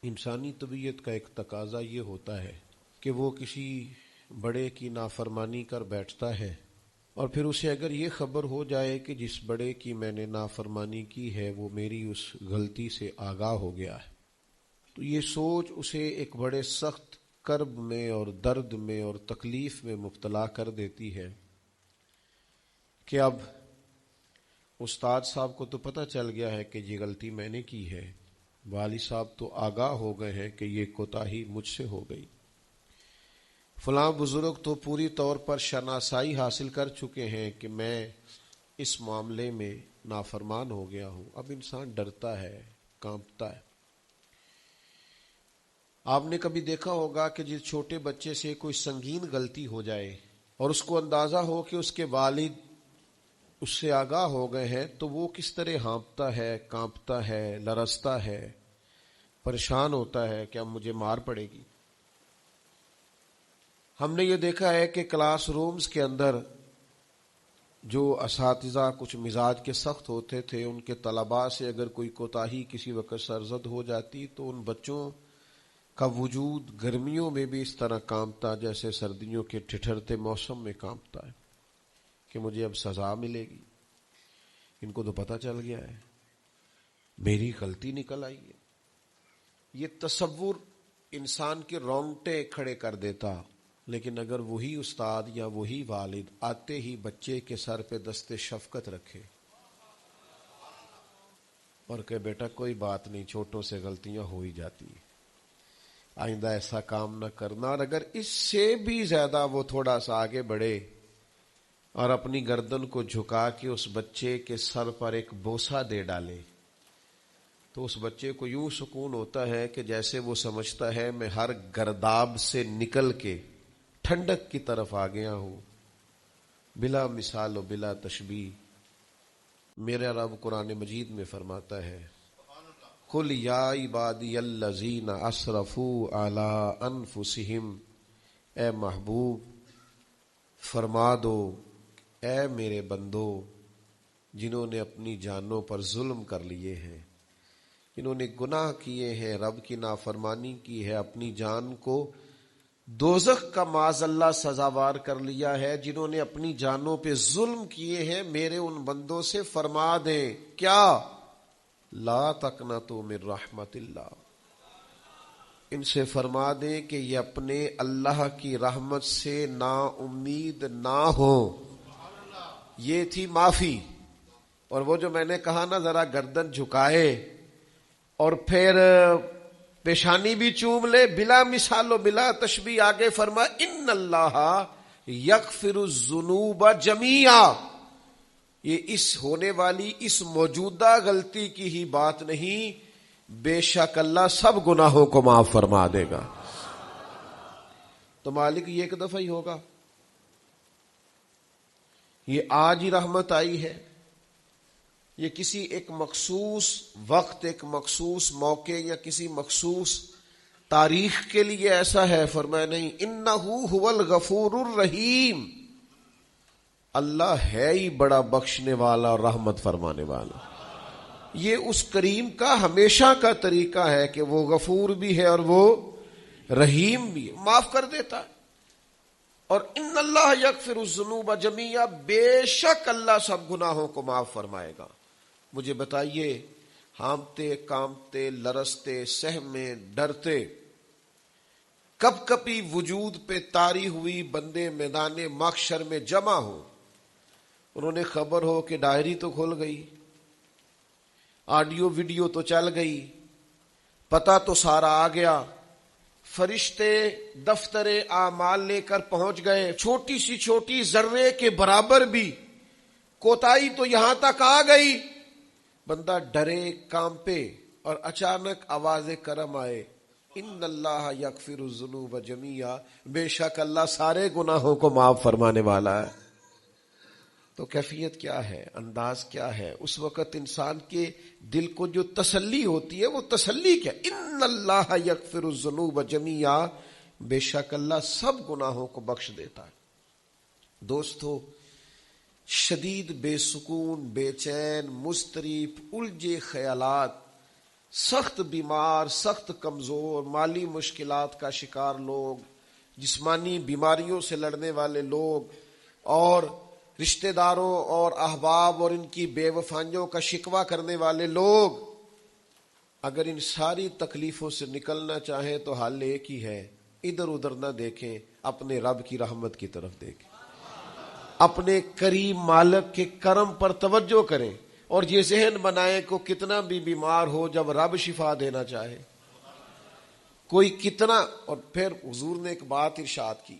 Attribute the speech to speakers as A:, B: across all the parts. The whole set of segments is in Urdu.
A: انسانی طبیعت کا ایک تقاضا یہ ہوتا ہے کہ وہ کسی بڑے کی نافرمانی کر بیٹھتا ہے، اور پھر اسے اگر یہ خبر ہو جائے کہ جس بڑے کی میں نے نافرمانی کی ہے وہ میری اس غلطی سے آگاہ ہو گیا ہے، تو یہ سوچ اسے ایک بڑے سخت کرب میں اور درد میں اور تکلیف میں مبتلا کر دیتی ہے کہ اب استاد صاحب کو تو پتہ چل گیا ہے کہ یہ غلطی میں نے کی ہے، والد صاحب تو آگاہ ہو گئے ہیں کہ یہ کوتاہی مجھ سے ہو گئی، فلاں بزرگ تو پوری طور پر شناسائی حاصل کر چکے ہیں کہ میں اس معاملے میں نافرمان ہو گیا ہوں۔ اب انسان ڈرتا ہے، کانپتا ہے۔ آپ نے کبھی دیکھا ہوگا کہ جس چھوٹے بچے سے کوئی سنگین غلطی ہو جائے اور اس کو اندازہ ہو کہ اس کے والد اس سے آگاہ ہو گئے ہیں تو وہ کس طرح ہانپتا ہے، کانپتا ہے، لرزتا ہے، پریشان ہوتا ہے کہ اب مجھے مار پڑے گی۔ ہم نے یہ دیکھا ہے کہ کلاس رومز کے اندر جو اساتذہ کچھ مزاج کے سخت ہوتے تھے، ان کے طلباء سے اگر کوئی کوتاہی کسی وقت سرزد ہو جاتی تو ان بچوں کا وجود گرمیوں میں بھی اس طرح کانپتا جیسے سردیوں کے ٹھٹھرتے موسم میں کانپتا ہے کہ مجھے اب سزا ملے گی، ان کو تو پتہ چل گیا ہے، میری غلطی نکل آئی ہے۔ یہ تصور انسان کے رونگٹے کھڑے کر دیتا، لیکن اگر وہی استاد یا وہی والد آتے ہی بچے کے سر پہ دست شفقت رکھے اور کہ بیٹا کوئی بات نہیں، چھوٹوں سے غلطیاں ہو ہی جاتی ہیں، آئندہ ایسا کام نہ کرنا، اور اگر اس سے بھی زیادہ وہ تھوڑا سا آگے بڑھے اور اپنی گردن کو جھکا کے اس بچے کے سر پر ایک بوسہ دے ڈالے تو اس بچے کو یوں سکون ہوتا ہے کہ جیسے وہ سمجھتا ہے میں ہر گرداب سے نکل کے ٹھنڈک کی طرف آ گیا ہوں، بلا مثال و بلا تشبیہ۔ میرا رب قرآن مجید میں فرماتا ہے قل یا عبادی الذین اسرفوا علی انفسہم، اے محبوب فرما دو اے میرے بندو جنہوں نے اپنی جانوں پر ظلم کر لیے ہیں، جنہوں نے گناہ کیے ہیں، رب کی نافرمانی کی ہے، اپنی جان کو دوزخ کا معاذ اللہ سزاوار کر لیا ہے، جنہوں نے اپنی جانوں پہ ظلم کیے ہیں، میرے ان بندوں سے فرما دیں کیا؟ لا تقنطوا من رحمت اللہ، ان سے فرما دیں کہ یہ اپنے اللہ کی رحمت سے نا امید نہ ہو۔ یہ تھی معافی، اور وہ جو میں نے کہا نا ذرا گردن جھکائے اور پھر پیشانی بھی چوم لے، بلا مثال و بلا تشبیہ، آگے فرما ان اللہ یغفر الذنوب جمیعا، یہ اس ہونے والی اس موجودہ غلطی کی ہی بات نہیں، بے شک اللہ سب گناہوں کو معاف فرما دے گا۔ تو مالک یہ ایک دفعہ ہی ہوگا، یہ آج ہی رحمت آئی ہے، یہ کسی ایک مخصوص وقت، ایک مخصوص موقع یا کسی مخصوص تاریخ کے لیے ایسا ہے؟ فرمایا نہیں، انہ هو الغفور الرحیم، اللہ ہے ہی بڑا بخشنے والا اور رحمت فرمانے والا۔ یہ اس کریم کا ہمیشہ کا طریقہ ہے کہ وہ غفور بھی ہے اور وہ رحیم بھی ہے، معاف کر دیتا ہے۔ اور ان اللہ یغفر الذنوب جمیعا، بے شک اللہ سب گناہوں کو معاف فرمائے گا۔ مجھے بتائیے، ہانپتے کانپتے لرزتے سہمے ڈرتے کب کبھی وجود پہ طاری ہوئی بندے میدان محشر میں جمع ہو، انہوں نے خبر ہو کہ ڈائری تو کھل گئی، آڈیو ویڈیو تو چل گئی، پتہ تو سارا آ گیا، فرشتے دفتر اعمال لے کر پہنچ گئے، چھوٹی سی چھوٹی ذرے کے برابر بھی کوتاہی تو یہاں تک آ گئی، بندہ ڈرے کانپے اور اچانک آواز کرم آئے ان اللہ یغفر الذنوب جمیعا، بے شک اللہ سارے گناہوں کو معاف فرمانے والا ہے۔ تو کیفیت کیا ہے، انداز کیا ہے اس وقت انسان کے دل کو جو تسلی ہوتی ہے، وہ تسلی کیا؟ ان اللہ یغفر الذنوب جمیعا، بے شک اللہ سب گناہوں کو بخش دیتا ہے۔ دوستو، شدید بے سکون، بے چین، مضطرب، الجھے خیالات سخت بیمار، سخت کمزور، مالی مشکلات کا شکار لوگ، جسمانی بیماریوں سے لڑنے والے لوگ، اور رشتہ داروں اور احباب اور ان کی بے وفائیوں کا شکوہ کرنے والے لوگ، اگر ان ساری تکلیفوں سے نکلنا چاہیں تو حل ایک ہی ہے، ادھر ادھر نہ دیکھیں، اپنے رب کی رحمت کی طرف دیکھیں، اپنے کریم مالک کے کرم پر توجہ کریں، اور یہ ذہن بنائیں کہ کتنا بھی بیمار ہو، جب رب شفا دینا چاہے کوئی کتنا. اور پھر حضور نے ایک بات ارشاد کی،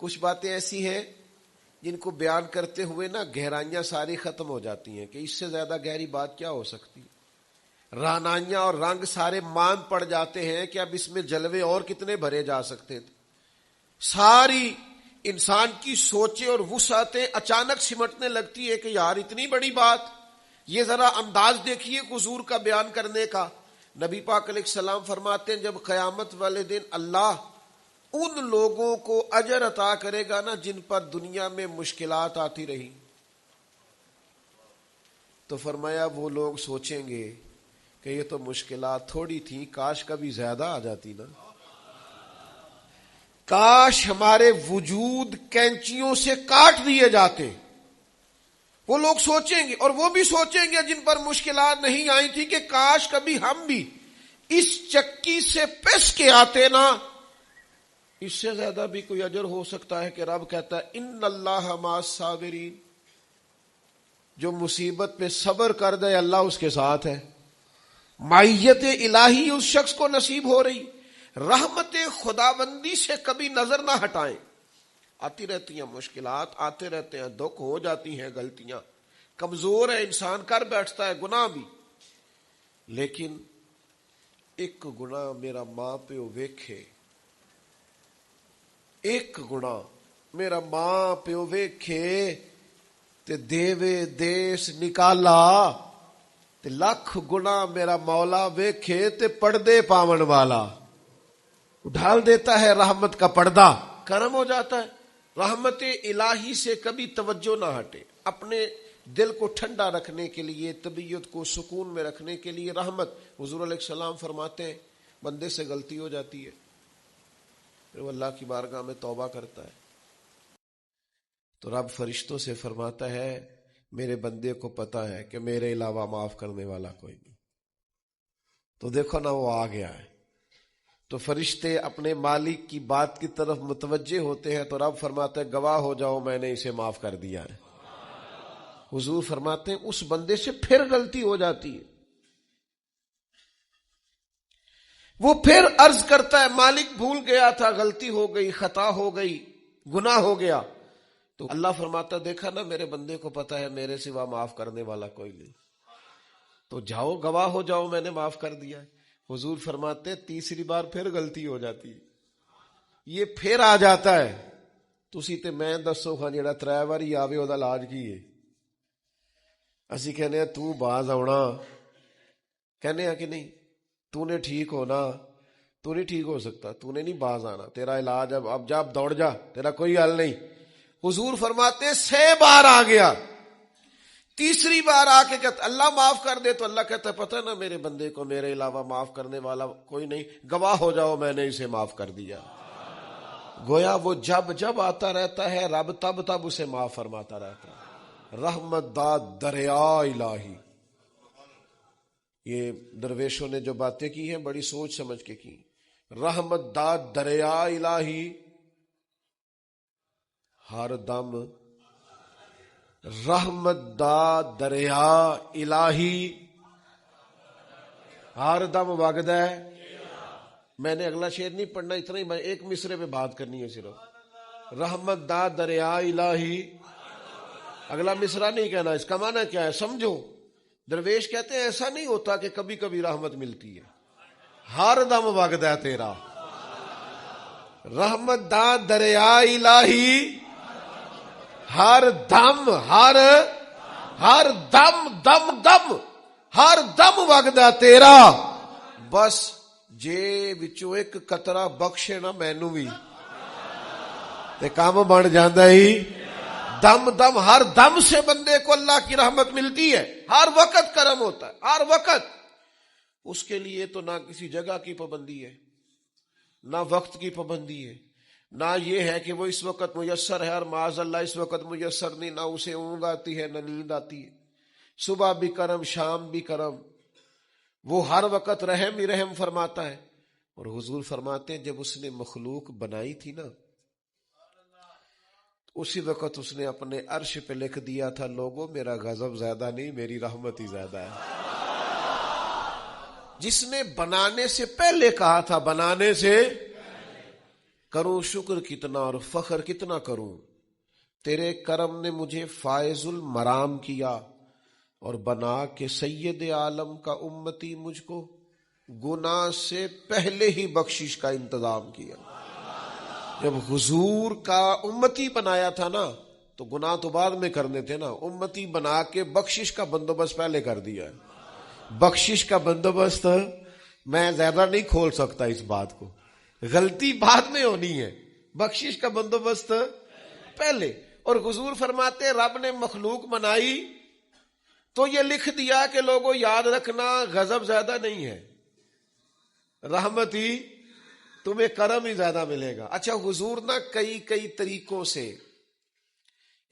A: کچھ باتیں ایسی ہیں جن کو بیان کرتے ہوئے نا گہرائیاں ساری ختم ہو جاتی ہیں کہ اس سے زیادہ گہری بات کیا ہو سکتی، رانائیاں اور رنگ سارے مان پڑ جاتے ہیں کہ اب اس میں جلوے اور کتنے بھرے جا سکتے تھے. ساری انسان کی سوچیں اور وسعتیں اچانک سمٹنے لگتی ہے کہ یار اتنی بڑی بات. یہ ذرا انداز دیکھیے حضور کا بیان کرنے کا. نبی پاک علیہ السلام فرماتے ہیں جب قیامت والے دن اللہ ان لوگوں کو اجر عطا کرے گا نا جن پر دنیا میں مشکلات آتی رہی، تو فرمایا وہ لوگ سوچیں گے کہ یہ تو مشکلات تھوڑی تھی، کاش کبھی زیادہ آ جاتی نا، کاش ہمارے وجود کینچیوں سے کاٹ دیے جاتے. وہ لوگ سوچیں گے، اور وہ بھی سوچیں گے جن پر مشکلات نہیں آئی تھی کہ کاش کبھی ہم بھی اس چکی سے پس کے آتے نا. اس سے زیادہ بھی کوئی اجر ہو سکتا ہے کہ رب کہتا ہے ان اللہ مع الصابرین، جو مصیبت پہ صبر کر دے اللہ اس کے ساتھ ہے. معیت الہی اس شخص کو نصیب ہو رہی. رحمت خداوندی سے کبھی نظر نہ ہٹائیں. آتی رہتی ہیں مشکلات، آتے رہتے ہیں دکھ، ہو جاتی ہیں غلطیاں، کمزور ہے انسان، کر بیٹھتا ہے گناہ بھی، لیکن ایک گناہ میرا ماں پیو ویکھے، ایک گناہ میرا ماں پیو ویکھے تے دیوے دیس نکالا، تے لکھ گناہ میرا مولا ویکھے تے پردے پاون والا. ڈھال دیتا ہے رحمت کا پردہ، کرم ہو جاتا ہے. رحمت الہی سے کبھی توجہ نہ ہٹے. اپنے دل کو ٹھنڈا رکھنے کے لیے، طبیعت کو سکون میں رکھنے کے لیے رحمت. حضور علیہ السلام فرماتے ہیں بندے سے غلطی ہو جاتی ہے، پھر وہ اللہ کی بارگاہ میں توبہ کرتا ہے تو رب فرشتوں سے فرماتا ہے میرے بندے کو پتا ہے کہ میرے علاوہ معاف کرنے والا کوئی نہیں. تو دیکھو نا وہ آ گیا ہے. تو فرشتے اپنے مالک کی بات کی طرف متوجہ ہوتے ہیں تو رب فرماتا ہے گواہ ہو جاؤ میں نے اسے معاف کر دیا ہے. حضور فرماتے ہیں اس بندے سے پھر غلطی ہو جاتی ہے، وہ پھر عرض کرتا ہے مالک بھول گیا تھا، غلطی ہو گئی، خطا ہو گئی، گناہ ہو گیا. تو اللہ فرماتا دیکھا نا میرے بندے کو پتا ہے میرے سوا معاف کرنے والا کوئی نہیں، تو جاؤ گواہ ہو جاؤ میں نے معاف کر دیا ہے. حضور فرماتے تیسری بار پھر غلطی ہو جاتی ہے، یہ پھر آ جاتا ہے. تسی تے میں دسو خاں جڑا 3 واری آوے او دا علاج کی ہے؟ اسی کہنے ہیں تو باز آونا، کہنے ہیں کہ نہیں، تو نے ٹھیک ہونا، تو نہیں ٹھیک ہو سکتا، تو نے نہیں باز آنا، تیرا علاج اب جا، اب دوڑ جا، تیرا کوئی حل نہیں. حضور فرماتے 6 بار آ گیا، تیسری بار آ کے کہتا اللہ معاف کر دے، تو اللہ کہتا ہے پتہ نا میرے بندے کو میرے علاوہ معاف کرنے والا کوئی نہیں، گواہ ہو جاؤ میں نے اسے معاف کر دیا. گویا وہ جب جب آتا رہتا ہے رب تب تب اسے معاف فرماتا رہتا ہے. رحمت داد دریا الہی. یہ درویشوں نے جو باتیں کی ہیں بڑی سوچ سمجھ کے کی. رحمت داد دریا الہی ہر دم، رحمت دا دریا الہی ہر دم وگدا ہے. میں نے اگلا شعر نہیں پڑھنا، اتنا ہی میں ایک مصرے پہ بات کرنی ہے صرف. رحمت دا دریا الہی، اگلا مصرا نہیں کہنا. اس کا معنی کیا ہے سمجھو. درویش کہتے ہیں ایسا نہیں ہوتا کہ کبھی کبھی رحمت ملتی ہے، ہر دم وگدا ہے تیرا. رحمت دا دریا الہی ہر دم، ہر دم دم دم ہر دم وگدا تیرا. بس جے وچوں ایک قطرہ بخشے نا مینوں بھی تے کام بن جاندا ہی. دم دم، ہر دم سے بندے کو اللہ کی رحمت ملتی ہے، ہر وقت کرم ہوتا ہے، ہر وقت. اس کے لیے تو نہ کسی جگہ کی پابندی ہے، نہ وقت کی پابندی ہے، نہ یہ ہے کہ وہ اس وقت میسر ہے اور معاذ اللہ اس وقت میسر نہیں، نہ اسے اونگ آتی ہے نہ نیند آتی ہے، صبح بھی کرم شام بھی کرم، وہ ہر وقت رحم ہی رحم فرماتا ہے۔ اور حضور فرماتے ہیں جب اس نے مخلوق بنائی تھی نا، اسی وقت اس نے اپنے عرش پہ لکھ دیا تھا، لوگوں میرا غضب زیادہ نہیں، میری رحمت ہی زیادہ ہے۔ جس نے بنانے سے پہلے کہا تھا، بنانے سے کروں شکر کتنا اور فخر کتنا کروں، تیرے کرم نے مجھے فائز المرام کیا اور بنا کے سید عالم کا امتی مجھ کو گناہ سے پہلے ہی بخشش کا انتظام کیا۔ جب حضور کا امتی بنایا تھا نا تو گناہ تو بعد میں کرنے تھے نا، امتی بنا کے بخشش کا بندوبست پہلے کر دیا ہے۔ بخشش کا بندوبست میں زیادہ نہیں کھول سکتا اس بات کو، غلطی بعد میں ہونی ہے، بخشش کا بندوبست پہلے۔ اور حضور فرماتے رب نے مخلوق بنائی تو یہ لکھ دیا کہ لوگوں یاد رکھنا غضب زیادہ نہیں ہے، رحمت ہی، تمہیں کرم ہی زیادہ ملے گا۔ اچھا حضور نا کئی طریقوں سے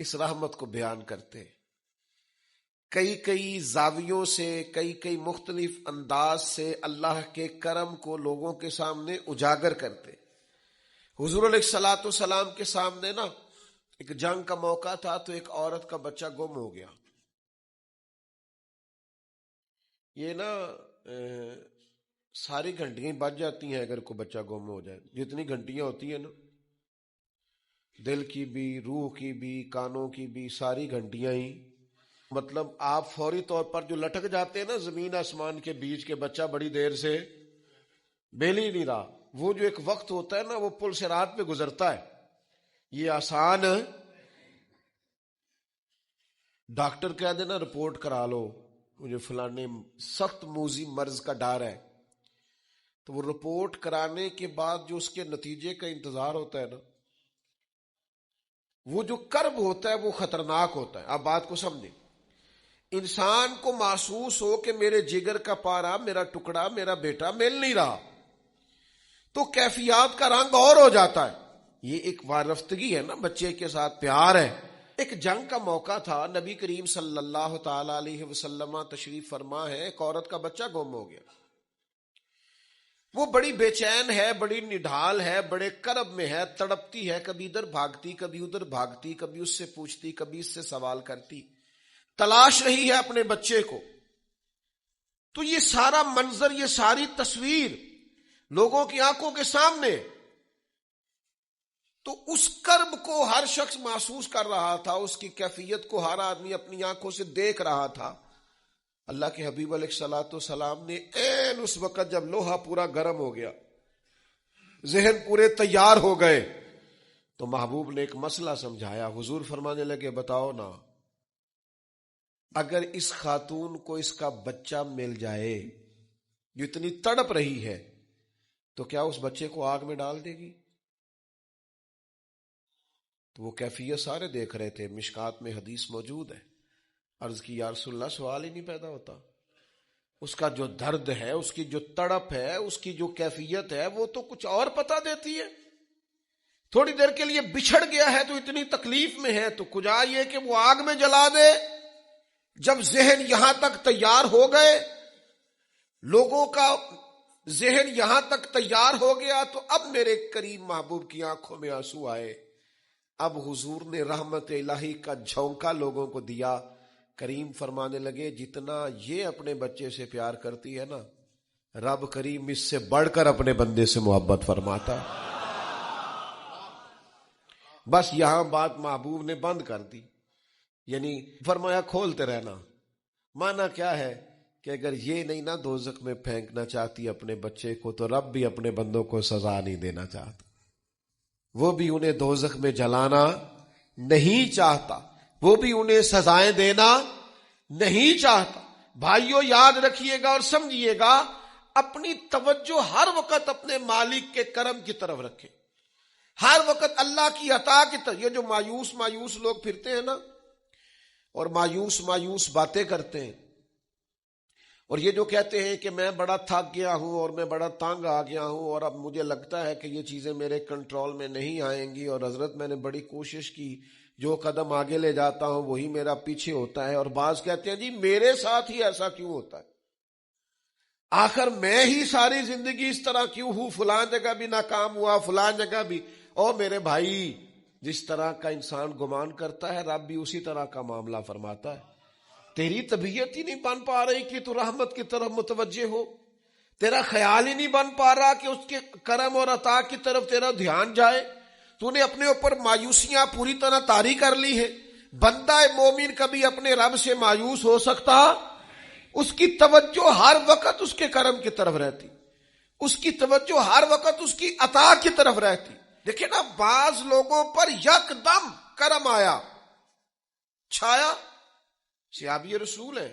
A: اس رحمت کو بیان کرتے، کئی زاویوں سے، کئی مختلف انداز سے اللہ کے کرم کو لوگوں کے سامنے اجاگر کرتے۔ حضور علیہ الصلوۃ والسلام کے سامنے نا ایک جنگ کا موقع تھا تو ایک عورت کا بچہ گم ہو گیا۔ یہ نا ساری گھنٹیاں بج جاتی ہیں اگر کوئی بچہ گم ہو جائے، جتنی گھنٹیاں ہوتی ہیں نا، دل کی بھی، روح کی بھی، کانوں کی بھی، ساری گھنٹیاں ہی، مطلب آپ فوری طور پر جو لٹک جاتے ہیں نا زمین آسمان کے بیچ کے، بچہ بڑی دیر سے بیل ہی نہیں رہا، وہ جو ایک وقت ہوتا ہے نا وہ پل صراط پہ گزرتا ہے، یہ آسان۔ ڈاکٹر کہہ دینا رپورٹ کرا لو مجھے فلانے سخت موذی مرض کا ڈر ہے، تو وہ رپورٹ کرانے کے بعد جو اس کے نتیجے کا انتظار ہوتا ہے نا، وہ جو کرب ہوتا ہے وہ خطرناک ہوتا ہے۔ آپ بات کو سمجھیں، انسان کو محسوس ہو کہ میرے جگر کا پارا، میرا ٹکڑا، میرا بیٹا مل نہیں رہا، تو کیفیات کا رنگ اور ہو جاتا ہے۔ یہ ایک وارفتگی ہے نا، بچے کے ساتھ پیار ہے۔ ایک جنگ کا موقع تھا، نبی کریم صلی اللہ تعالی علیہ وسلم تشریف فرما ہے، ایک عورت کا بچہ گم ہو گیا، وہ بڑی بے چین ہے، بڑی نڈھال ہے، بڑے کرب میں ہے، تڑپتی ہے، کبھی ادھر بھاگتی کبھی ادھر بھاگتی، کبھی اس سے پوچھتی کبھی اس سے سوال کرتی، تلاش رہی ہے اپنے بچے کو۔ تو یہ سارا منظر، یہ ساری تصویر لوگوں کی آنکھوں کے سامنے، تو اس کرب کو ہر شخص محسوس کر رہا تھا، اس کی کیفیت کو ہر آدمی اپنی آنکھوں سے دیکھ رہا تھا۔ اللہ کے حبیب علیہ الصلوۃ والسلام نے عین اس وقت جب لوہا پورا گرم ہو گیا، ذہن پورے تیار ہو گئے، تو محبوب نے ایک مسئلہ سمجھایا۔ حضور فرمانے لگے بتاؤ نا، اگر اس خاتون کو اس کا بچہ مل جائے جو اتنی تڑپ رہی ہے، تو کیا اس بچے کو آگ میں ڈال دے گی؟ تو وہ کیفیت سارے دیکھ رہے تھے، مشکات میں حدیث موجود ہے۔ عرض کی یا رسول اللہ، سوال ہی نہیں پیدا ہوتا، اس کا جو درد ہے، اس کی جو تڑپ ہے، اس کی جو کیفیت ہے، وہ تو کچھ اور پتہ دیتی ہے۔ تھوڑی دیر کے لیے بچھڑ گیا ہے تو اتنی تکلیف میں ہے، تو کجا یہ کہ وہ آگ میں جلا دے۔ جب ذہن یہاں تک تیار ہو گئے، لوگوں کا ذہن یہاں تک تیار ہو گیا، تو اب میرے کریم محبوب کی آنکھوں میں آنسو آئے۔ اب حضور نے رحمت الہی کا جھونکا لوگوں کو دیا۔ کریم فرمانے لگے جتنا یہ اپنے بچے سے پیار کرتی ہے نا، رب کریم اس سے بڑھ کر اپنے بندے سے محبت فرماتا ہے۔ بس یہاں بات محبوب نے بند کر دی، یعنی فرمایا کھولتے رہنا۔ مانا کیا ہے کہ اگر یہ نہیں نا دوزخ میں پھینکنا چاہتی اپنے بچے کو، تو رب بھی اپنے بندوں کو سزا نہیں دینا چاہتا، وہ بھی انہیں دوزخ میں جلانا نہیں چاہتا، وہ بھی انہیں سزائیں دینا نہیں چاہتا۔ بھائیو یاد رکھیے گا اور سمجھیے گا، اپنی توجہ ہر وقت اپنے مالک کے کرم کی طرف رکھیں، ہر وقت اللہ کی عطا کی طرف۔ یہ جو مایوس لوگ پھرتے ہیں نا اور مایوس باتیں کرتے ہیں، اور یہ جو کہتے ہیں کہ میں بڑا تھک گیا ہوں اور میں بڑا تنگ آ گیا ہوں اور اب مجھے لگتا ہے کہ یہ چیزیں میرے کنٹرول میں نہیں آئیں گی، اور حضرت میں نے بڑی کوشش کی، جو قدم آگے لے جاتا ہوں وہی میرا پیچھے ہوتا ہے، اور بعض کہتے ہیں جی میرے ساتھ ہی ایسا کیوں ہوتا ہے، آخر میں ہی ساری زندگی اس طرح کیوں ہوں، فلاں جگہ بھی ناکام ہوا، فلاں جگہ بھی۔ اور میرے بھائی، جس طرح کا انسان گمان کرتا ہے رب بھی اسی طرح کا معاملہ فرماتا ہے۔ تیری طبیعت ہی نہیں بن پا رہی کہ تو رحمت کی طرف متوجہ ہو، تیرا خیال ہی نہیں بن پا رہا کہ اس کے کرم اور عطا کی طرف تیرا دھیان جائے، تو نے اپنے اوپر مایوسیاں پوری طرح طاری کر لی ہے۔ بندہ مومن کبھی اپنے رب سے مایوس ہو سکتا؟ اس کی توجہ ہر وقت اس کے کرم کی طرف رہتی، اس کی توجہ ہر وقت اس کی عطا کی طرف رہتی۔ دیکھیں نا، بعض لوگوں پر یکدم کرم آیا، چھایا، صحابی رسول ہیں،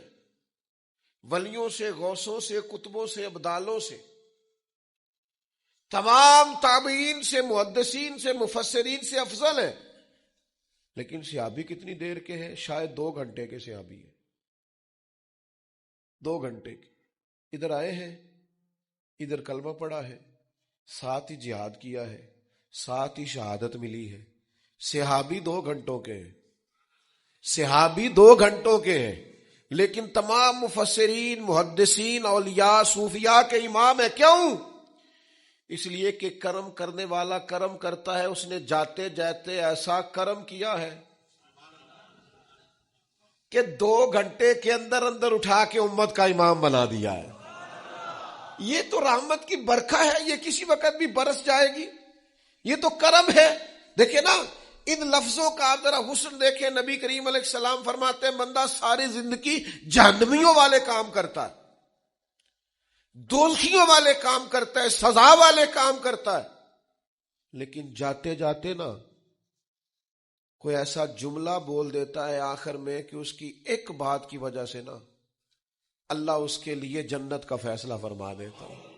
A: ولیوں سے، غوثوں سے، کتبوں سے، ابدالوں سے، تمام تابعین سے، محدثین سے، مفسرین سے افضل ہیں، لیکن صحابی کتنی دیر کے ہیں؟ شاید 2 گھنٹے کے صحابی ہیں، 2 گھنٹے کے۔ ادھر آئے ہیں، ادھر کلمہ پڑھا ہے، ساتھ ہی جہاد کیا ہے، ساتھ ہی شہادت ملی ہے۔ صحابی 2 گھنٹوں کے ہیں، صحابی 2 گھنٹوں کے ہیں، لیکن تمام مفسرین، محدثین، اولیاء، صوفیاء کے امام ہیں۔ کیوں؟ اس لیے کہ کرم کرنے والا کرم کرتا ہے، اس نے جاتے جاتے ایسا کرم کیا ہے کہ 2 گھنٹے کے اندر اندر اٹھا کے امت کا امام بنا دیا ہے۔ یہ تو رحمت کی برکھا ہے، یہ کسی وقت بھی برس جائے گی، یہ تو کرم ہے۔ دیکھیں نا، ان لفظوں کا ذرا حسن دیکھیں۔ نبی کریم علیہ السلام فرماتے ہیں بندہ ساری زندگی جہنمیوں والے کام کرتا ہے، دوزخیوں والے کام کرتا ہے، سزا والے کام کرتا ہے، لیکن جاتے جاتے نا کوئی ایسا جملہ بول دیتا ہے آخر میں کہ اس کی ایک بات کی وجہ سے نا اللہ اس کے لیے جنت کا فیصلہ فرما دیتا ہے۔